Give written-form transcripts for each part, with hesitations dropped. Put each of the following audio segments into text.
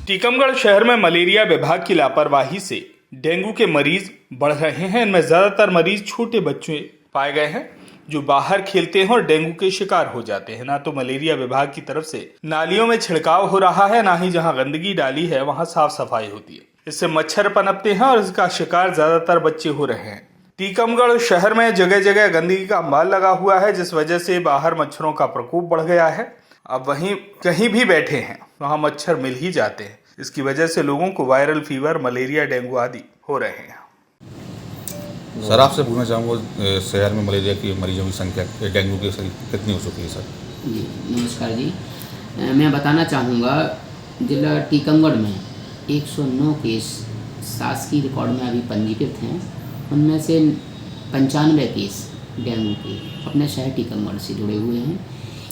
टीकमगढ़ शहर में मलेरिया विभाग की लापरवाही से डेंगू के मरीज बढ़ रहे हैं। इनमें ज्यादातर मरीज छोटे बच्चे पाए गए हैं जो बाहर खेलते हैं और डेंगू के शिकार हो जाते हैं। ना तो मलेरिया विभाग की तरफ से नालियों में छिड़काव हो रहा है, ना ही जहां गंदगी डाली है वहां साफ सफाई होती है। इससे मच्छर पनपते हैं और इसका शिकार ज्यादातर बच्चे हो रहे हैं। टीकमगढ़ शहर में जगह जगह गंदगी का अंबार लगा हुआ है, जिस वजह से बाहर मच्छरों का प्रकोप बढ़ गया है। अब वहीं कहीं भी बैठे हैं वहां मच्छर मिल ही जाते हैं। इसकी वजह से लोगों को वायरल फीवर, मलेरिया, डेंगू आदि हो रहे हैं। सर, आपसे पूछना चाहूँगा, शहर में मलेरिया के मरीजों की संख्या डेंगू की कितनी हो चुकी है सर? जी नमस्कार जी। मैं बताना चाहूँगा, जिला टीकमगढ़ में 109 केस शासकीय रिकॉर्ड में अभी पंजीकृत हैं। उनमें से 95 केस डेंगू के अपने शहर टीकमगढ़ से जुड़े हुए हैं।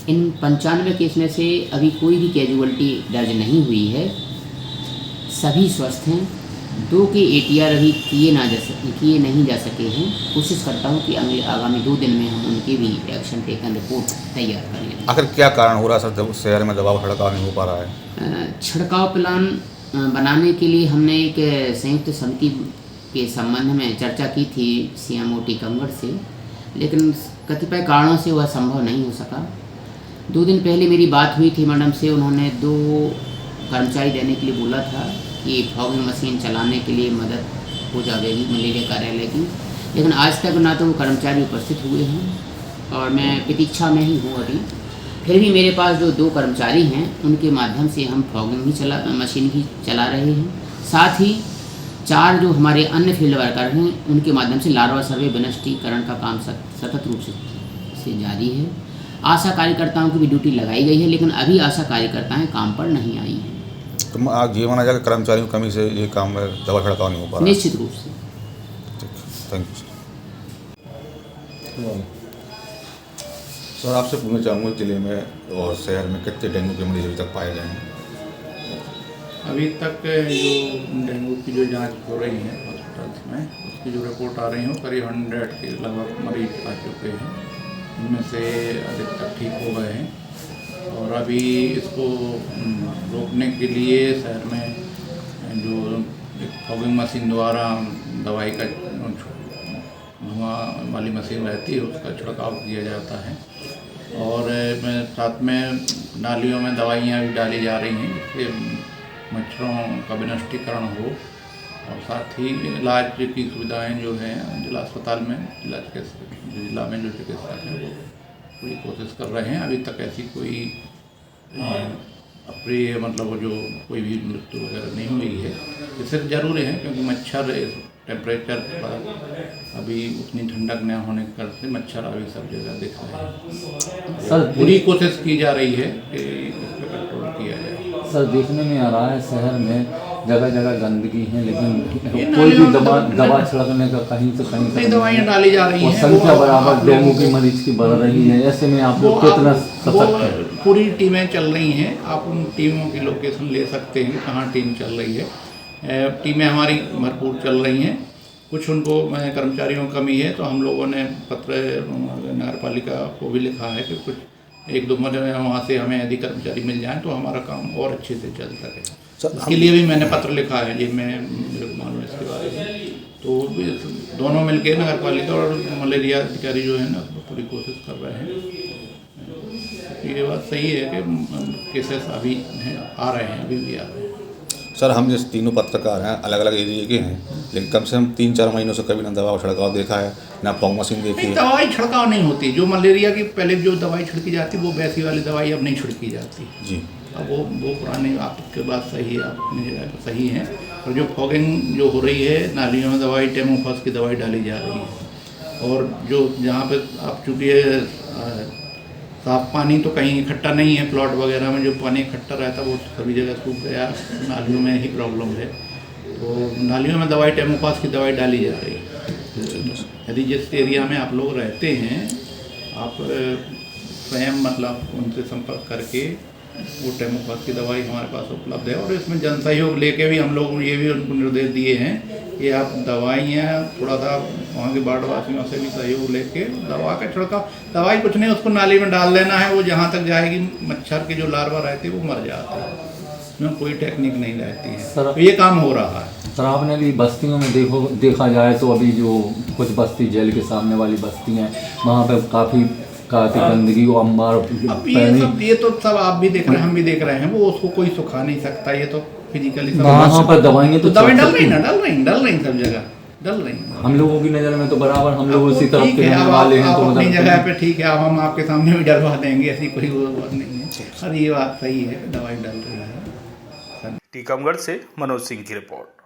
इन 95 केस में से अभी कोई भी कैजुअल्टी दर्ज नहीं हुई है, सभी स्वस्थ हैं। 2 के ATR अभी किए नहीं जा सके हैं। कोशिश करता हूं कि आगामी 2 दिन में हम उनकी भी एक्शन टेकन रिपोर्ट तैयार कर लें। आखिर क्या कारण हो रहा है सर, जब शहर में दबाव छिड़काव नहीं हो पा रहा है? छिड़काव प्लान बनाने के लिए हमने एक संयुक्त समिति के संबंध में चर्चा की थी CMO टीकमगढ़ से, लेकिन कतिपय कारणों से वह संभव नहीं हो सका। 2 दिन पहले मेरी बात हुई थी मैडम से। उन्होंने 2 कर्मचारी देने के लिए बोला था कि फॉगिंग मशीन चलाने के लिए मदद हो जाएगी मलेरिया कार्यालय की, लेकिन आज तक ना तो वो कर्मचारी उपस्थित हुए हैं और मैं प्रतीक्षा में ही हूँ अभी। फिर भी मेरे पास जो 2 कर्मचारी हैं उनके माध्यम से हम फॉगिंग मशीन भी चला रहे हैं। साथ ही 4 जो हमारे अन्य फील्ड वर्कर हैं उनके माध्यम से लार्वा सर्वे विनष्टीकरण का काम सतत रूप से जारी है। आशा कार्यकर्ताओं की भी ड्यूटी लगाई गई है, लेकिन अभी आशा कार्यकर्ताएं काम पर नहीं आई हैं। तो आज ये माना जाए कि कर्मचारियों की कमी से ये काम में दवा छिड़काव नहीं हो पा रहा? निश्चित रूप से। Thank you sir. आपसे पूछना चाहूँगा, जिले में और शहर में कितने डेंगू के मरीज अभी तक पाए गए हैं? अभी तक जो डेंगू की जो जांच हो रही है हॉस्पिटल्स में, उसकी जो रिपोर्ट आ रही है करीब 100 के लगभग मरीज आ चुके हैं। इनमें से अधिकतर ठीक हो गए हैं और अभी इसको रोकने के लिए शहर में जो एक फॉगिंग मशीन द्वारा दवाई का धुआं वाली मशीन रहती है उसका छिड़काव किया जाता है और साथ में नालियों में दवाइयाँ भी डाली जा रही हैं जिससे मच्छरों का विनष्टीकरण हो और साथ ही इलाज की सुविधाएं जो हैं जिला अस्पताल में जिला में जो चिकित्सक हैं वो पूरी कोशिश कर रहे हैं। अभी तक ऐसी कोई अप्रिय मतलब जो कोई भी मृत्यु वगैरह नहीं हुई है। इससे जरूरी है क्योंकि मच्छर टेम्परेचर पर अभी उतनी ठंडक न होने के कारण से मच्छर अभी सब जगह दिख रहे हैं। सर, पूरी कोशिश की जा रही है कि इस पर कंट्रोल किया जाए। सर, देखने में आ रहा है शहर में जगह जगह गंदगी है, लेकिन कोई भी दवा छिड़कने का कहीं से कहीं दवाइयाँ डाली जा रही हैं। संख्या बराबर डेंगू की मरीज की बढ़ रही है। ऐसे में आप लोग कितना सतर्क हैं? पूरी टीमें चल रही हैं। आप उन टीमों की लोकेशन ले सकते हैं कहाँ टीम चल रही है। टीमें हमारी भरपूर चल रही हैं। कुछ उनको कर्मचारियों की कमी है तो हम लोगों ने पत्र नगर पालिका को भी लिखा है कि कुछ 1-2 महीने वहाँ से हमें यदि कर्मचारी मिल जाएँ तो हमारा काम और अच्छे से चल सके। इसके लिए भी मैंने पत्र लिखा है जी, मेरे को मालूम है इसके बारे में। तो दोनों मिलकर नगर पालिका और मलेरिया अधिकारी जो है ना पूरी कोशिश कर रहे हैं। ये बात सही है कि केसेस अभी आ रहे हैं, अभी भी आ रहे हैं। सर, हम जिस तीनों पत्रकार हैं अलग अलग एरिया के हैं, लेकिन कम से कम 3-4 महीनों से कभी ना दवा छिड़काव देखा है ना फॉग मशीन देखी है। दवाई छिड़काव नहीं होती। जो मलेरिया की पहले जो दवाई छिड़की जाती वो वैसी वाली दवाई अब नहीं छिड़की जाती जी। अब वो पुरानी आपके बात सही है, अपनी जगह पर सही है। और जो फॉगिंग जो हो रही है नालियों में दवाई टेमोफास की दवाई डाली जा रही है और जो जहाँ पे आप चूँकि साफ पानी तो कहीं इकट्ठा नहीं है, प्लॉट वगैरह में जो पानी इकट्ठा रहता है वो सभी जगह सूख गया, नालियों में ही प्रॉब्लम है। तो नालियों में दवाई टेमोफास की दवाई डाली जा रही है। यदि जिस एरिया में आप लोग रहते हैं आप स्वयं मतलब उनसे संपर्क करके वो टेमोफास की दवाई हमारे पास उपलब्ध है और इसमें जन सहयोग लेके भी हम लोग ये भी उनको निर्देश दिए हैं कि आप दवाइयाँ थोड़ा सा वहाँ के वार्डवासियों से भी सहयोग लेके दवा का छिड़काव, दवाई कुछ नहीं उसको नाली में डाल देना है, वो जहाँ तक जाएगी मच्छर के जो लार्वा रहते हैं वो मर जाते हैं। उसमें कोई टेक्निक नहीं रहती है। सर- तो ये काम हो रहा है। सर आपने भी बस्तियों में देखा जाए तो अभी जो कुछ बस्ती जेल के सामने वाली बस्ती हैं वहाँ पे काफ़ी गंदगी और अंबार अब ये तो सब आप भी देख रहे हैं, हम भी देख रहे हैं, वो उसको कोई सुखा नहीं सकता। ये तो फिजिकली वहाँ पर दवाइयाँ तो दवाई चल डल रही सकती ना, हैं। डल रही सब जगह डल रही। हम लोगों की नज़र में तो बराबर हम लोग उसी अब तरफ ठीक के है, रहने अब वाले हैं, आप तो अपनी उधर जगह पे ठीक है, अब हम आपके सामने भी डलवा देंगे, ऐसी कोई वो बात नहीं है। और ये बात सही है, दवाई डल रही है। टीकमगढ़ से मनोज सिंह की रिपोर्ट।